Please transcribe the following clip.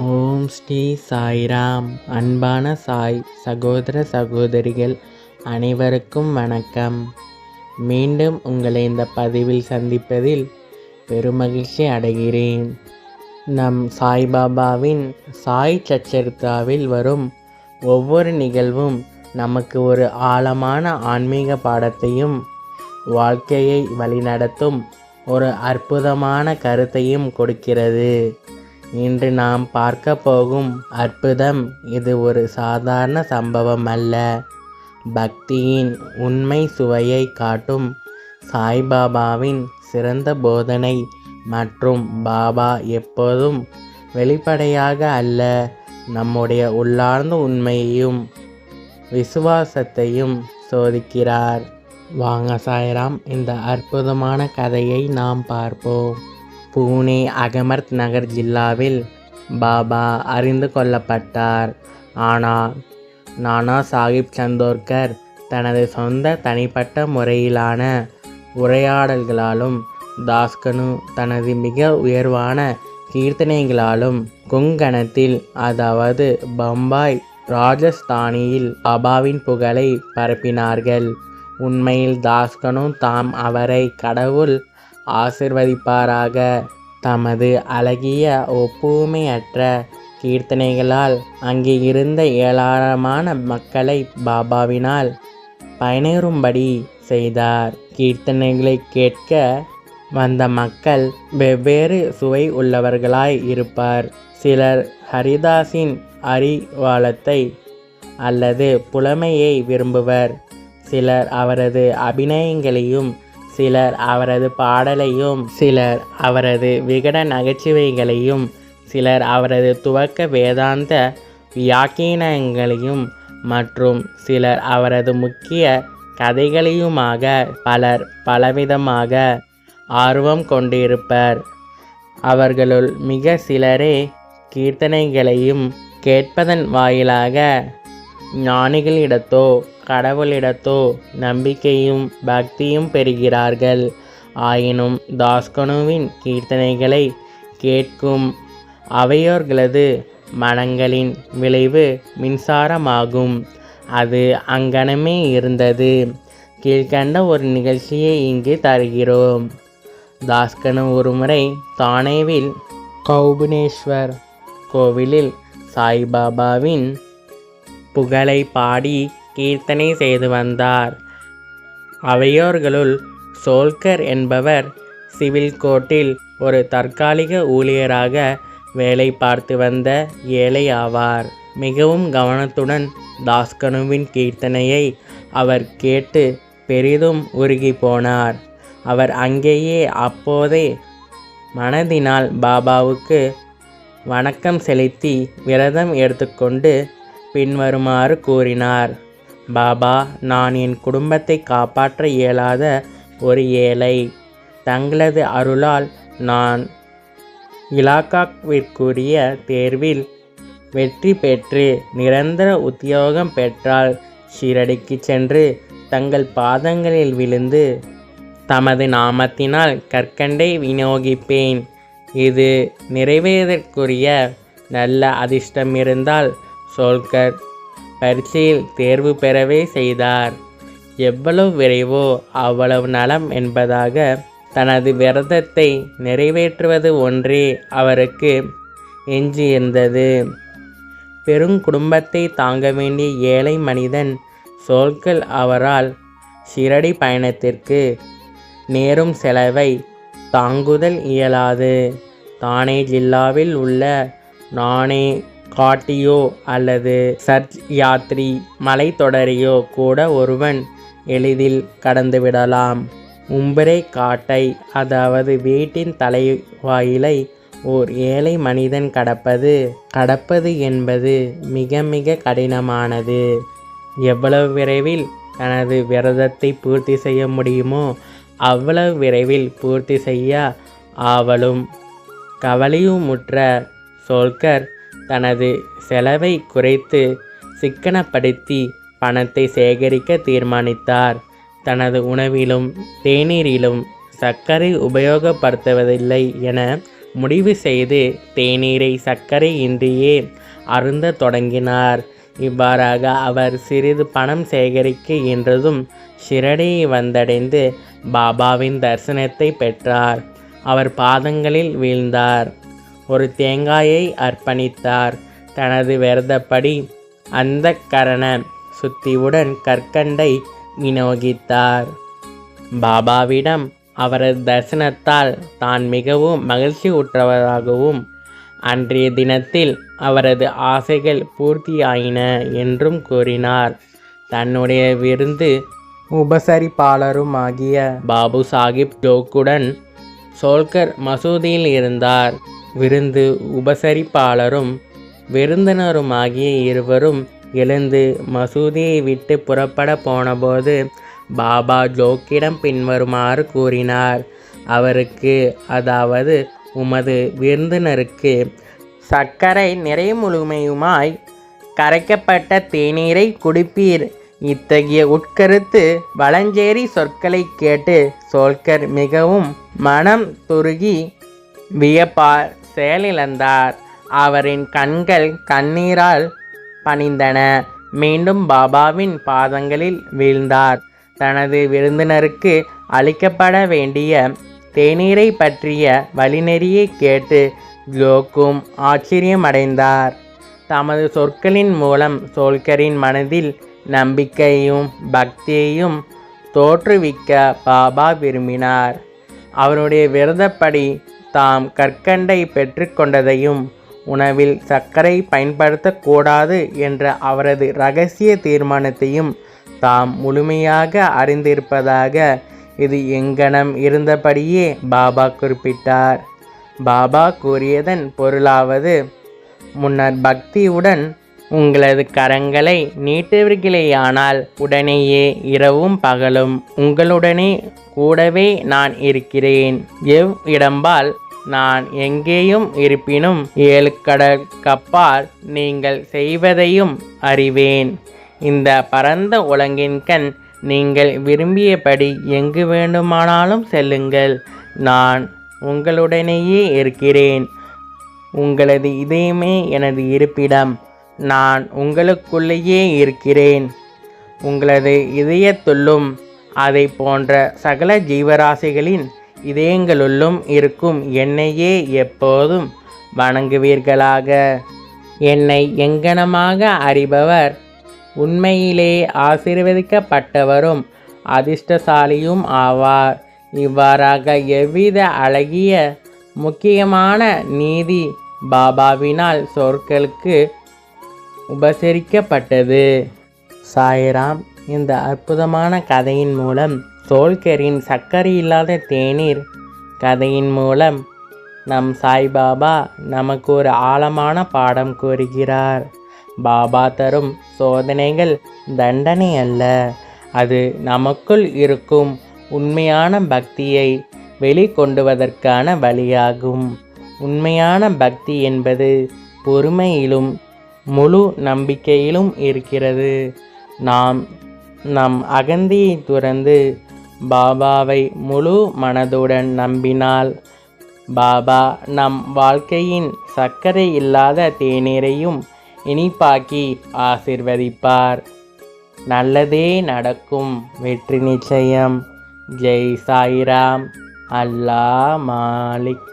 ஓம் ஸ்ரீ சாய்ராம். அன்பான சாய் சகோதர சகோதரிகள் அனைவருக்கும் வணக்கம். மீண்டும் உங்களை இந்த பதிவில் சந்திப்பதில் பெருமகிழ்ச்சி அடைகிறேன். நம் சாய்பாபாவின் சாய் சச்சரித்தாவில் வரும் ஒவ்வொரு நிகழ்வும் நமக்கு ஒரு ஆழமான ஆன்மீக பாடத்தையும் வாழ்க்கையை வழிநடத்தும் ஒரு அற்புதமான கருத்தையும் கொடுக்கிறது. இன்று நாம் பார்க்க போகும் அற்புதம் இது ஒரு சாதாரண சம்பவம் அல்ல. பக்தியின் உண்மை சுவையை காட்டும் சாய்பாபாவின் சிறந்த போதனை மற்றும் பாபா எப்போதும் வெளிப்படையாக அல்ல, நம்முடைய உள்ளார்ந்த உண்மையையும் விசுவாசத்தையும் சோதிக்கிறார். வாங்க சாய்ராம், இந்த அற்புதமான கதையை நாம் பார்ப்போம். புனே அகமத் நகர் ஜில்லாவில் பாபா அறிந்து கொள்ளப்பட்டார். ஆனால் நானா சாஹிப் சந்தோர்கர் தனது சொந்த தனிப்பட்ட முறையிலான உரையாடல்களாலும் தாஸ்கனு தனது மிக உயர்வான கீர்த்தனைகளாலும் கொங்கணத்தில், அதாவது பம்பாய் ராஜஸ்தானியில் பாபாவின் புகழை பரப்பினார்கள். உண்மையில் தாஸ்கனு தாம் அவரை கடவுள் ஆசிர்வதிப்பாராக தமது அழகிய ஒப்புமையற்ற கீர்த்தனைகளால் அங்கே இருந்த ஏராளமான மக்களை பாபாவினால் பயனேறும்படி செய்தார். கீர்த்தனைகளை கேட்க வந்த மக்கள் வெவ்வேறு சுவை உள்ளவர்களாய் இருப்பார். சிலர் ஹரிதாஸின் அறிவாளத்தை அல்லது புலமையை விரும்புவர். சிலர் அவரது அபிநயங்களையும், சிலர் அவரது பாடலையும், சிலர் அவரது விகட நகைச்சுவைகளையும், சிலர் அவரது துவக்க வேதாந்த வியாக்கியானங்களையும் மற்றும் சிலர் அவரது முக்கிய கதைகளையுமாக பலர் பலவிதமாக ஆர்வம் கொண்டிருப்பர். அவர்களுள் மிக சிலரே கீர்த்தனைகளையும் கேட்பதன் வாயிலாக ஞானிகளிடத்தோ கடவுளிடத்தோ நம்பிக்கையும் பக்தியும் பெறுகிறார்கள். ஆயினும் தாஸ்கனுவின் கீர்த்தனைகளை கேட்கும் அவையோர்களது மனங்களின் விளைவு மின்சாரமாகும். அது அங்கனமே இருந்தது. கீழ்கண்ட ஒரு நிகழ்ச்சியை இங்கு தருகிறோம். தாஸ்கனு ஒருமுறை தானேவில் கௌபுனேஸ்வர் கோவிலில் சாய்பாபாவின் புகழை பாடி கீர்த்தனை செய்து வந்தார். அவையோர்களுள் சோல்கர் என்பவர் சிவில் கோர்ட்டில் ஒரு தற்காலிக ஊழியராக வேலை பார்த்து வந்த ஏழை ஆவார். மிகவும் கவனத்துடன் தாஸ்கனுவின் கீர்த்தனையை அவர் கேட்டு பெரிதும் உருகி போனார். அவர் அங்கேயே அப்போதே மனதினால் பாபாவுக்கு வணக்கம் செலுத்தி விரதம் எடுத்துக்கொண்டு பின்வருமாறு கூறினார். பாபா, நான் என் குடும்பத்தை காப்பாற்ற இயலாத ஒரு ஏழை. தங்களது அருளால் நான் இலாக்காவிற்குரிய தேர்வில் வெற்றி பெற்று நிரந்தர உத்தியோகம் பெற்றால் ஷிரடிக்கு சென்று தங்கள் பாதங்களில் விழுந்து தமது நாமத்தினால் கற்கண்டை விநியோகிப்பேன். இது நிறைவேறற்குரிய நல்ல அதிர்ஷ்டம் இருந்தால் சோல்கர் பரீட்சையில் தேர்வு பெறவே செய்தார். எவ்வளவு விரைவோ அவ்வளவு நலம் என்பதாக தனது விரதத்தை நிறைவேற்றுவது ஒன்றே அவருக்கு எஞ்சியிருந்தது. பெருங்குடும்பத்தை தாங்க வேண்டிய ஏழை மனிதன் சோல்கர் அவரால் ஷிரடி பயணத்திற்கு நேரும் செலவை தாங்குதல் இயலாது. தானே ஜில்லாவில் உள்ள நானே காட்டியோ அல்லது சர்ச் யாத்ரி மலைத்தொடரையோ கூட ஒருவன் எளிதில் கடந்துவிடலாம். உம்பரை காட்டை, அதாவது வீட்டின் தலைவாயிலை ஓர் ஏழை மனிதன் கடப்பது என்பது மிக மிக கடினமானது. எவ்வளவு விரைவில் தனது விரதத்தை பூர்த்தி செய்ய முடியுமோ அவ்வளவு விரைவில் பூர்த்தி செய்ய ஆவலும் கவலையுமுற்ற சோல்கர் தனது செலவை குறைத்து சிக்கனப்படுத்தி பணத்தை சேகரிக்க தீர்மானித்தார். தனது உணவிலும் தேநீரிலும் சர்க்கரை உபயோகப்படுத்துவதில்லை என முடிவு செய்து தேநீரை சர்க்கரை இன்றியே அருந்த தொடங்கினார். இவ்வாறாக அவர் சிறிது பணம் சேகரிக்க என்றதும் ஷிரடியை வந்தடைந்து பாபாவின் தரிசனத்தை பெற்றார். அவர் பாதங்களில் வீழ்ந்தார். ஒரு தேங்காயை அர்ப்பணித்தார். தனது விரதப்படி அந்த கரண சுத்தியுடன் கற்கண்டை விநியோகித்தார். பாபாவிடம் அவரது தரிசனத்தால் தான் மிகவும் மகிழ்ச்சி உற்றவராகவும் அன்றைய தினத்தில் அவரது ஆசைகள் பூர்த்தியாயின என்றும் கூறினார். தன்னுடைய விருந்து உபசரிப்பாளருமாகிய பாபு சாஹிப் ஜோக்குடன் சோல்கர் மசூதியில் இருந்தார். விருந்து உபசரிப்பாளரும் விருந்தினருமாகிய இருவரும் எழுந்து மசூதியை விட்டு புறப்பட போனபோது பாபா ஜோக்கிடம் பின்வருமாறு கூறினார். அவருக்கு, அதாவது உமது விருந்தினருக்கு சர்க்கரை நிறை முழுமையுமாய் கரைக்கப்பட்ட தேநீரை குடிப்பீர். இத்தகைய உட்கருத்து வலஞ்சேரி சொற்களை கேட்டு சோல்கர் மிகவும் மனம் துருகி வியப்பால் செயலிழந்தார். அவரின் கண்கள் கண்ணீரால் பணிந்தன. மீண்டும் பாபாவின் பாதங்களில் வீழ்ந்தார். தனது விருந்தினருக்கு அளிக்கப்பட வேண்டிய தேநீரை பற்றிய வழிநெறியை கேட்டு ஜோக்கும் ஆச்சரியமடைந்தார். தமது சொற்களின் மூலம் சோல்கரின் மனதில் நம்பிக்கையும் பக்தியையும் தோற்றுவிக்க பாபா விரும்பினார். அவருடைய விரதப்படி தாம் கற்கண்டை பெற்றுக்கொண்டதையும் உணவில் சர்க்கரை பயன்படுத்தக்கூடாது என்ற அவரது இரகசிய தீர்மானத்தையும் தாம் முழுமையாக அறிந்திருப்பதாக இது எங்கனம் இருந்தபடியே பாபா குறிப்பிட்டார். பாபா கூறியதன் பொருளாவது, முன்னர் பக்தியுடன் உங்களது கரங்களை நீட்டுவீர்களேயானால் உடனேயே இரவும் பகலும் உங்களுடனே கூடவே நான் இருக்கிறேன். இடம்பால் நான் எங்கேயும் இருப்பினும் 7 கடல் கப்பால் நீங்கள் செய்வதையும் அறிவேன். இந்த பரந்த உலகின் கண் நீங்கள் விரும்பியபடி எங்கு வேண்டுமானாலும் செல்லுங்கள். நான் உங்களுடனேயே இருக்கிறேன். உங்களது இதயமே எனது இருப்பிடம். நான் உங்களுக்குள்ளேயே இருக்கிறேன். உங்களது இதயத்துள்ளும் அதை போன்ற சகல ஜீவராசிகளின் இதயங்களுள்ளும் இருக்கும் என்னையே எப்போதும் வணங்குவீர்களாக. என்னை எங்கனமாக அறிபவர் உண்மையிலே ஆசீர்வதிக்கப்பட்டவரும் அதிர்ஷ்டசாலியும் ஆவார். இவ்வாறாக எவ்வித அழகிய முக்கியமான நீதி பாபாவினால் சொற்களுக்கு உபசரிக்கப்பட்டது. சாய்ராம். இந்த அற்புதமான கதையின் மூலம் சோல்கரின் சர்க்கரை இல்லாத தேநீர் கதையின் மூலம் நம் சாய்பாபா நமக்கு ஒரு ஆழமான பாடம் கூறுகிறார். பாபா தரும் சோதனைகள் தண்டனை அல்ல, அது நமக்குள் இருக்கும் உண்மையான பக்தியை வெளிக்கொண்டுவதற்கான வழியாகும். உண்மையான பக்தி என்பது பொறுமையிலும் முழு நம்பிக்கையிலும் இருக்கிறது. நாம் நம் அகந்தியை துறந்து பாபாவை முழு மனதுடன் நம்பினால் பாபா நம் வாழ்க்கையின் சர்க்கரை இல்லாத தேநீரையும் இனிப்பாக்கி ஆசிர்வதிப்பார். நல்லதே நடக்கும். வெற்றி நிச்சயம். ஜெய் சாய்ராம். அல்லாஹ் மாலிக்.